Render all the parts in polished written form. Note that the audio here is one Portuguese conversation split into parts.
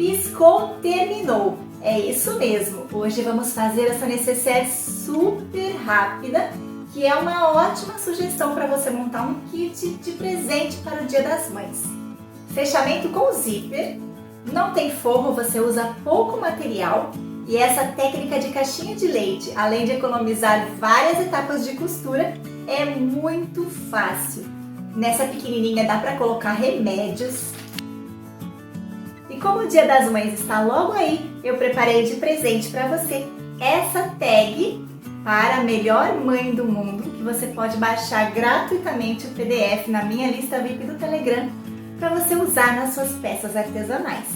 Piscou, terminou. É isso mesmo. Hoje vamos fazer essa necessaire super rápida, que é uma ótima sugestão para você montar um kit de presente para o Dia das Mães. Fechamento com zíper, não tem forro, você usa pouco material e essa técnica de caixinha de leite, além de economizar várias etapas de costura, é muito fácil. Nessa pequenininha dá para colocar remédios. E como o Dia das Mães está logo aí, eu preparei de presente para você essa tag para a melhor mãe do mundo, que você pode baixar gratuitamente o PDF na minha lista VIP do Telegram para você usar nas suas peças artesanais.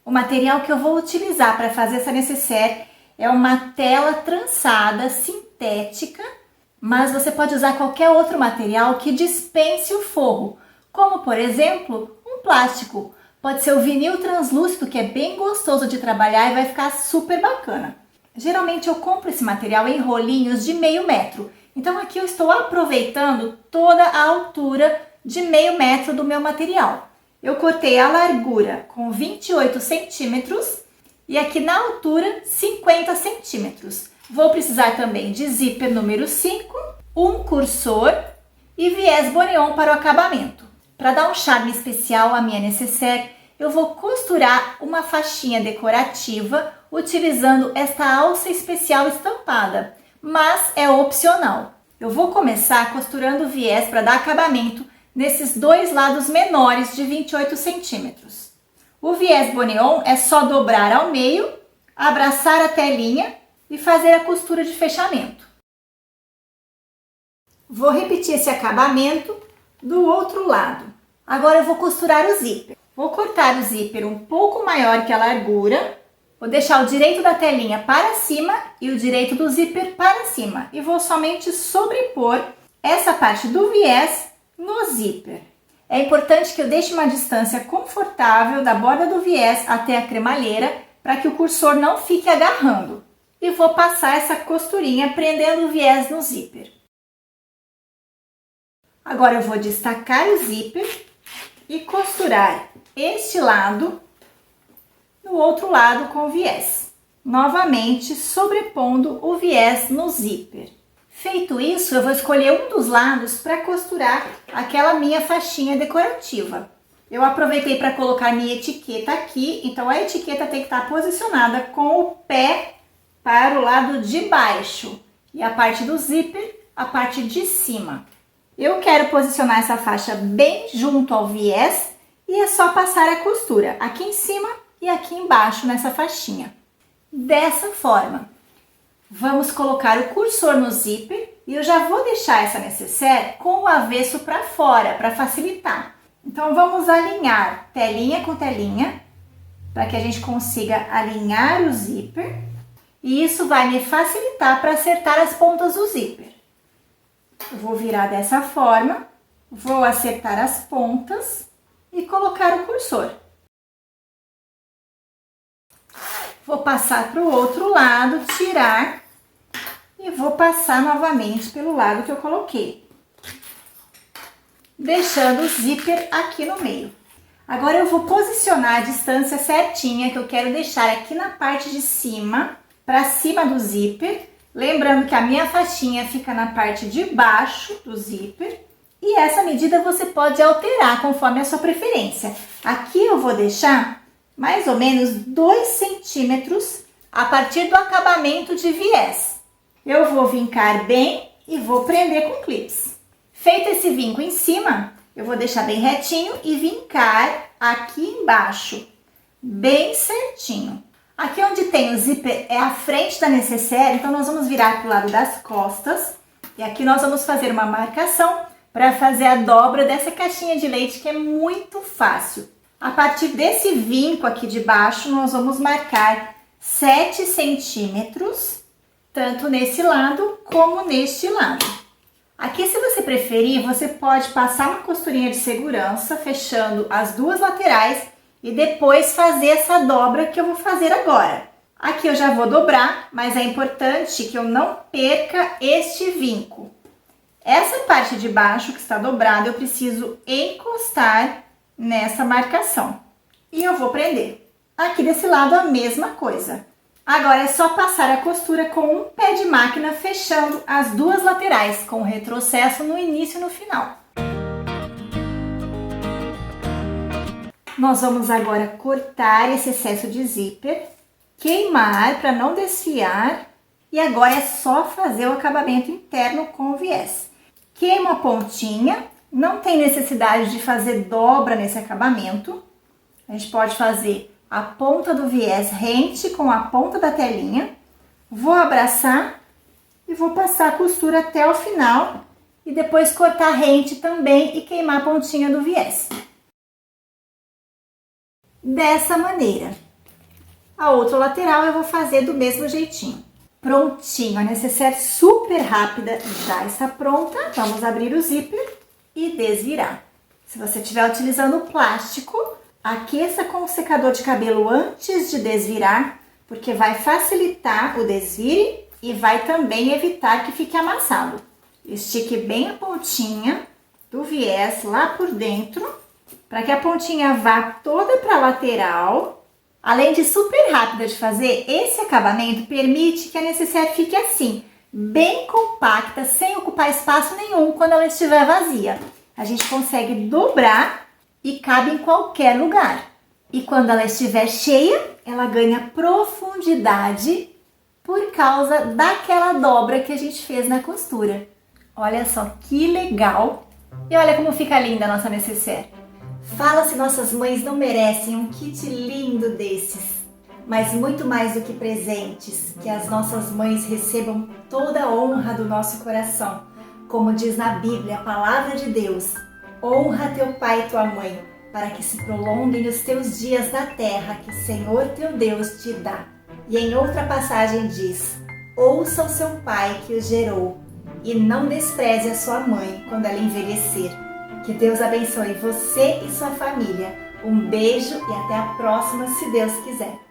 O material que eu vou utilizar para fazer essa necessaire é uma tela trançada sintética, mas você pode usar qualquer outro material que dispense o forro, como por exemplo um plástico. Pode ser o vinil translúcido, que é bem gostoso de trabalhar e vai ficar super bacana. Geralmente eu compro esse material em rolinhos de meio metro. Então aqui eu estou aproveitando toda a altura de meio metro do meu material. Eu cortei a largura com 28 centímetros e aqui na altura 50 centímetros. Vou precisar também de zíper número 5, um cursor e viés bonneton para o acabamento. Para dar um charme especial à minha necessaire, eu vou costurar uma faixinha decorativa utilizando esta alça especial estampada, mas é opcional. Eu vou começar costurando o viés para dar acabamento nesses dois lados menores de 28 centímetros. O viés bonneton é só dobrar ao meio, abraçar a telinha e fazer a costura de fechamento. Vou repetir esse acabamento do outro lado. Agora eu vou costurar o zíper. Vou cortar o zíper um pouco maior que a largura. Vou deixar o direito da telinha para cima e o direito do zíper para cima. E vou somente sobrepor essa parte do viés no zíper. É importante que eu deixe uma distância confortável da borda do viés até a cremalheira para que o cursor não fique agarrando. E vou passar essa costurinha prendendo o viés no zíper. Agora eu vou destacar o zíper e costurar este lado no outro lado com o viés. Novamente sobrepondo o viés no zíper. Feito isso, eu vou escolher um dos lados para costurar aquela minha faixinha decorativa. Eu aproveitei para colocar minha etiqueta aqui, então a etiqueta tem que estar posicionada com o pé para o lado de baixo e a parte do zíper, a parte de cima. Eu quero posicionar essa faixa bem junto ao viés e é só passar a costura aqui em cima e aqui embaixo nessa faixinha. Dessa forma, vamos colocar o cursor no zíper e eu já vou deixar essa necessaire com o avesso para fora para facilitar. Então vamos alinhar telinha com telinha para que a gente consiga alinhar o zíper e isso vai me facilitar para acertar as pontas do zíper. Eu vou virar dessa forma, vou acertar as pontas e colocar o cursor. Vou passar para o outro lado, tirar e vou passar novamente pelo lado que eu coloquei, deixando o zíper aqui no meio. Agora eu vou posicionar a distância certinha que eu quero deixar aqui na parte de cima, para cima do zíper. Lembrando que a minha faixinha fica na parte de baixo do zíper e essa medida você pode alterar conforme a sua preferência. Aqui eu vou deixar mais ou menos 2 centímetros a partir do acabamento de viés. Eu vou vincar bem e vou prender com clips. Feito esse vinco em cima, eu vou deixar bem retinho e vincar aqui embaixo, bem certinho. Aqui onde tem o zíper é a frente da necessaire, então nós vamos virar para o lado das costas. E aqui nós vamos fazer uma marcação para fazer a dobra dessa caixinha de leite, que é muito fácil. A partir desse vinco aqui de baixo, nós vamos marcar 7 centímetros, tanto nesse lado como neste lado. Aqui, se você preferir, você pode passar uma costurinha de segurança, fechando as duas laterais e depois fazer essa dobra que eu vou fazer agora. Aqui eu já vou dobrar, mas é importante que eu não perca este vinco. Essa parte de baixo que está dobrada, eu preciso encostar nessa marcação. E eu vou prender. Aqui desse lado a mesma coisa. Agora é só passar a costura com um pé de máquina fechando as duas laterais, com retrocesso no início e no final. Nós vamos agora cortar esse excesso de zíper, queimar para não desfiar e agora é só fazer o acabamento interno com o viés. Queima a pontinha, não tem necessidade de fazer dobra nesse acabamento. A gente pode fazer a ponta do viés rente com a ponta da telinha. Vou abraçar e vou passar a costura até o final e depois cortar rente também e queimar a pontinha do viés. Dessa maneira. A outra lateral eu vou fazer do mesmo jeitinho. Prontinho, a necessaire super rápida já está pronta. Vamos abrir o zíper e desvirar. Se você estiver utilizando plástico, aqueça com o secador de cabelo antes de desvirar, porque vai facilitar o desvire e vai também evitar que fique amassado. Estique bem a pontinha do viés lá por dentro, para que a pontinha vá toda para a lateral. Além de super rápida de fazer, esse acabamento permite que a necessaire fique assim, bem compacta, sem ocupar espaço nenhum quando ela estiver vazia. A gente consegue dobrar e cabe em qualquer lugar. E quando ela estiver cheia, ela ganha profundidade por causa daquela dobra que a gente fez na costura. Olha só que legal! E olha como fica linda a nossa necessaire. Fala se nossas mães não merecem um kit lindo desses. Mas muito mais do que presentes, que as nossas mães recebam toda a honra do nosso coração. Como diz na Bíblia, a palavra de Deus, honra teu pai e tua mãe, para que se prolonguem os teus dias na terra que o Senhor teu Deus te dá. E em outra passagem diz, ouça o seu pai que o gerou, e não despreze a sua mãe quando ela envelhecer. Que Deus abençoe você e sua família. Um beijo e até a próxima, se Deus quiser.